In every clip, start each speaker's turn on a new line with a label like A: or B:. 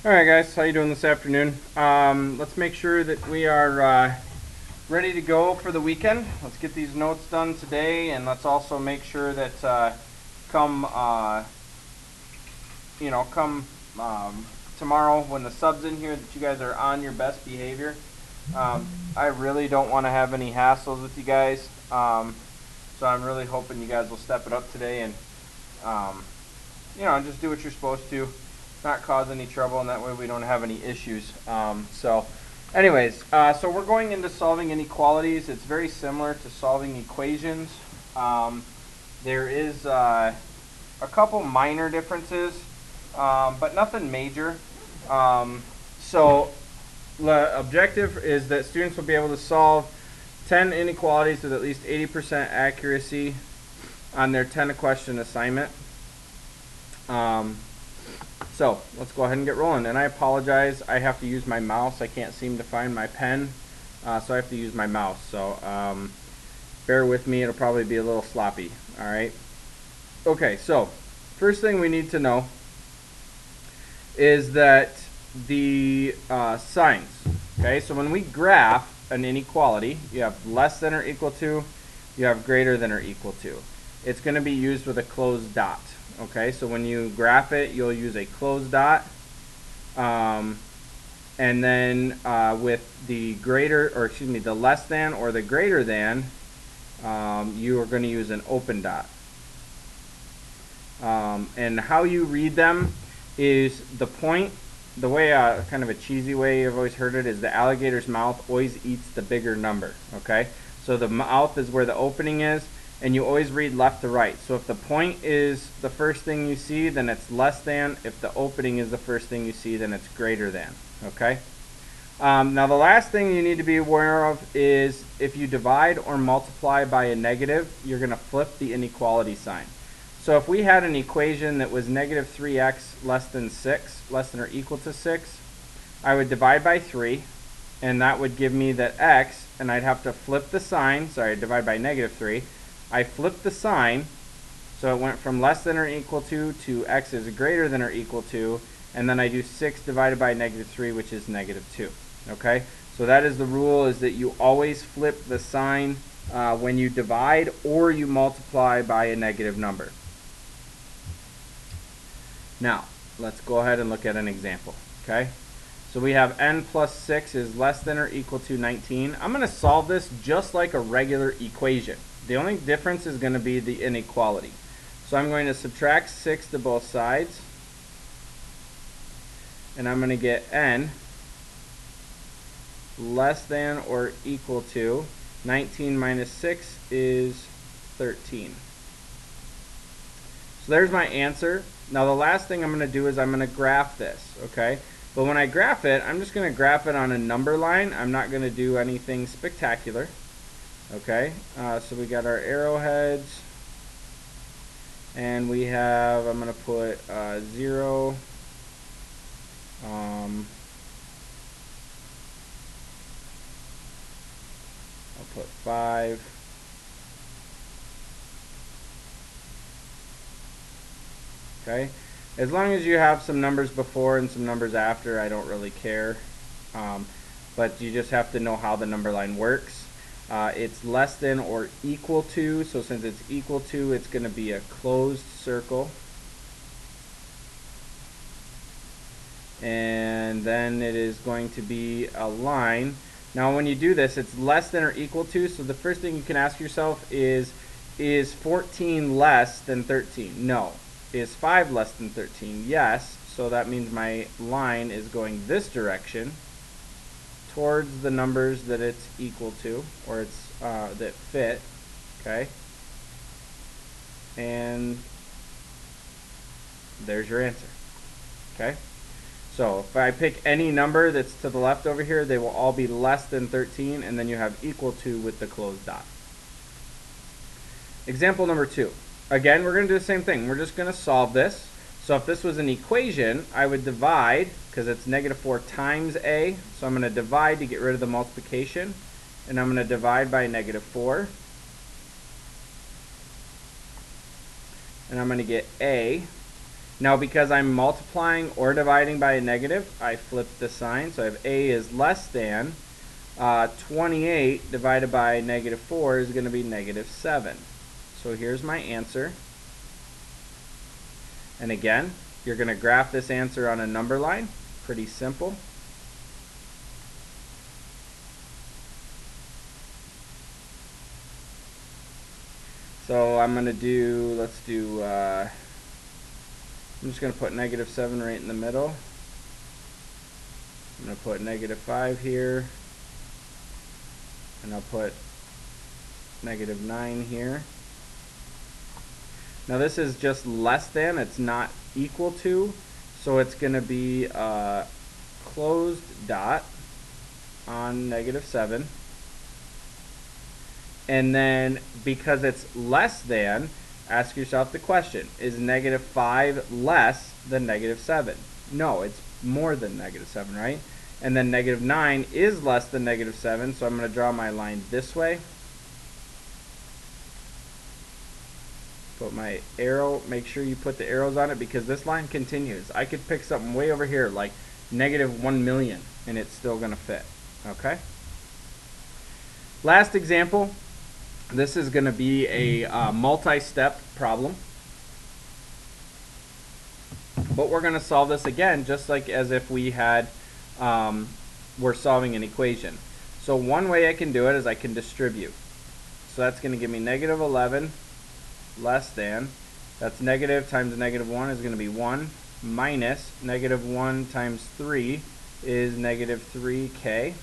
A: Alright guys, how you doing this afternoon? Let's make sure that we are ready to go for the weekend. Let's get these notes done today, and let's also make sure that come come tomorrow when the sub's in here that you guys are on your best behavior. I really don't want to have any hassles with you guys, so I'm really hoping you guys will step it up today and just do what you're supposed to, not cause any trouble, and that way we don't have any issues. Anyways, so we're going into solving inequalities. It's very similar to solving equations. There is a couple minor differences, but nothing major. So the objective is that students will be able to solve 10 inequalities with at least 80% accuracy on their 10-question assignment. So let's go ahead and get rolling. And I apologize, I have to use my mouse. I can't seem to find my pen, so I have to use my mouse. So bear with me, it'll probably be a little sloppy. Alright. Okay, so first thing we need to know is that the signs. Okay, so when we graph an inequality, you have less than or equal to, you have greater than or equal to. It's going to be used with a closed dot. Okay, so when you graph it, you'll use a closed dot, and then with the the less than or the greater than, you are going to use an open dot. And how you read them is the point. The way, kind of a cheesy way I've always heard it, is the alligator's mouth always eats the bigger number. Okay, so the mouth is where the opening is, and you always read left to right. So if the point is the first thing you see, then it's less than. If the opening is the first thing you see, then it's greater than. Okay. Now the last thing you need to be aware of is if you divide or multiply by a negative, you're going to flip the inequality sign. So if we had an equation that was negative 3x less than 6, less than or equal to 6, I would divide by 3, and that would give me that x, and I'd have to flip the sign. Sorry, divide by negative 3. I flipped the sign, so it went from less than or equal to x is greater than or equal to, and then I do 6 divided by negative 3, which is negative 2. Okay, so that is the rule, is that you always flip the sign when you divide or you multiply by a negative number. Now, let's go ahead and look at an example. Okay, so we have n plus 6 is less than or equal to 19. I'm going to solve this just like a regular equation. The only difference is going to be the inequality. So I'm going to subtract 6 to both sides, and I'm going to get n less than or equal to 19 minus 6 is 13. So there's my answer. Now the last thing I'm going to do is I'm going to graph this. Okay, but when I graph it, I'm just going to graph it on a number line. I'm not going to do anything spectacular. Okay, so we got our arrowheads, and we have, I'm going to put 0, I'll put 5, okay. As long as you have some numbers before and some numbers after, I don't really care, but you just have to know how the number line works. It's less than or equal to, so since it's equal to, it's going to be a closed circle. And then it is going to be a line. Now when you do this, it's less than or equal to, so the first thing you can ask yourself is 14 less than 13? No. Is 5 less than 13? Yes. So that means my line is going this direction towards the numbers that it's equal to, or it's that fit. Okay, and there's your answer. Okay, so if I pick any number that's to the left over here, they will all be less than 13, and then you have equal to with the closed dot. Example number 2. Again, we're going to do the same thing. We're just going to solve this. So if this was an equation, I would divide, because it's negative 4 times a, so I'm going to divide to get rid of the multiplication, and I'm going to divide by negative 4, and I'm going to get a, Now because I'm multiplying or dividing by a negative, I flip the sign. So I have a is less than 28 divided by negative 4 is going to be negative 7. So here's my answer. And again, you're going to graph this answer on a number line. Pretty simple. So I'm going to do, I'm just going to put negative 7 right in the middle. I'm going to put negative 5 here. And I'll put negative 9 here. Now this is just less than, it's not equal to, so it's going to be a closed dot on negative 7. And then because it's less than, ask yourself the question, is negative 5 less than negative 7? No, it's more than negative 7, right? And then negative 9 is less than negative 7, so I'm going to draw my line this way. Put my arrow, make sure you put the arrows on it because this line continues. I could pick something way over here like negative 1 million and it's still going to fit. Okay? Last example. This is going to be a multi-step problem. But we're going to solve this again just like as if we had, we're solving an equation. So one way I can do it is I can distribute. So that's going to give me negative 11 less than, that's negative times negative 1 is going to be 1, minus negative 1 times 3 is negative 3k.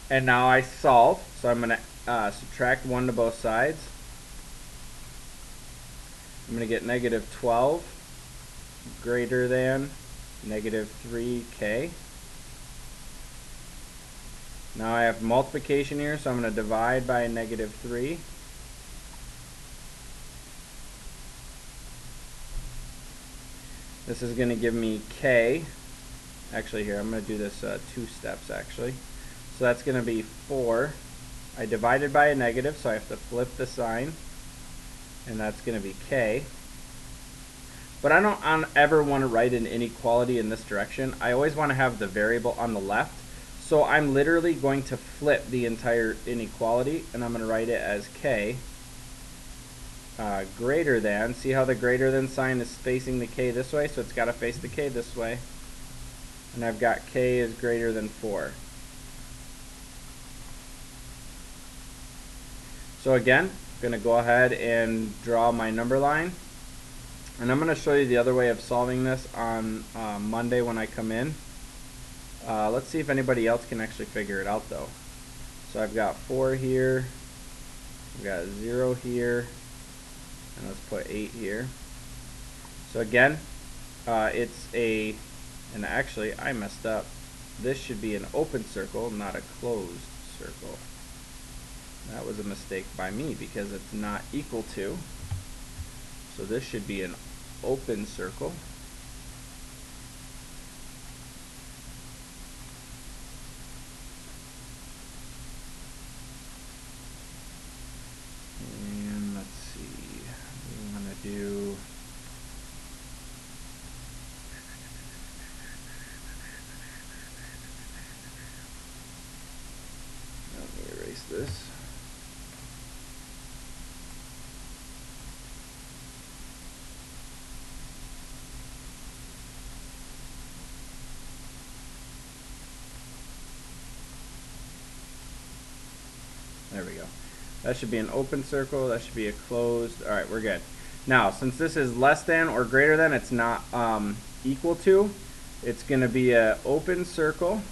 A: And now I solve, so I'm going to subtract 1 to both sides. I'm going to get negative 12 greater than negative 3k. Now I have multiplication here, so I'm going to divide by negative 3. This is going to give me k. Actually here, I'm going to do this 2 steps actually. So that's going to be 4. I divided by a negative, so I have to flip the sign. And that's going to be k. But I don't ever want to write an inequality in this direction. I always want to have the variable on the left. So I'm literally going to flip the entire inequality, and I'm going to write it as k greater than. See how the greater than sign is facing the k this way? So it's got to face the k this way. And I've got k is greater than 4. So again, I'm going to go ahead and draw my number line. And I'm going to show you the other way of solving this on Monday when I come in. Let's see if anybody else can actually figure it out though. So I've got 4 here, I've got 0 here, and let's put 8 here. So again, it's a, and actually I messed up. This should be an open circle, not a closed circle. That was a mistake by me because it's not equal to. So this should be an open circle. And let's see, we want to do let me erase this. There we go. That should be an open circle. That should be a closed. All right, we're good. Now, since this is less than or greater than, it's not equal to. It's going to be an open circle.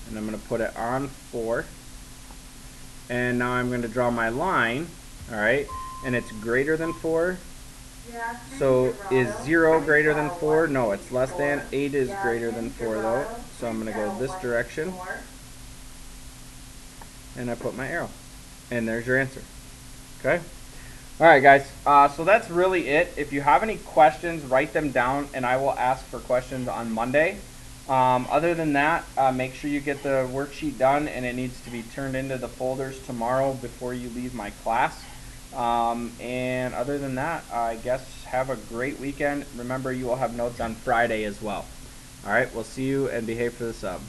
A: And I'm going to put it on 4. And now I'm going to draw my line. All right, and it's greater than 4. So is 0 greater than 4? No, it's less than. 8 is greater than 4 though. So I'm going to go this direction. And I put my arrow. And there's your answer. Okay? Alright guys, so that's really it. If you have any questions, write them down and I will ask for questions on Monday. Other than that, make sure you get the worksheet done, and it needs to be turned into the folders tomorrow before you leave my class. And other than that, I guess have a great weekend. Remember, you will have notes on Friday as well. All right, we'll see you, and behave for the sub.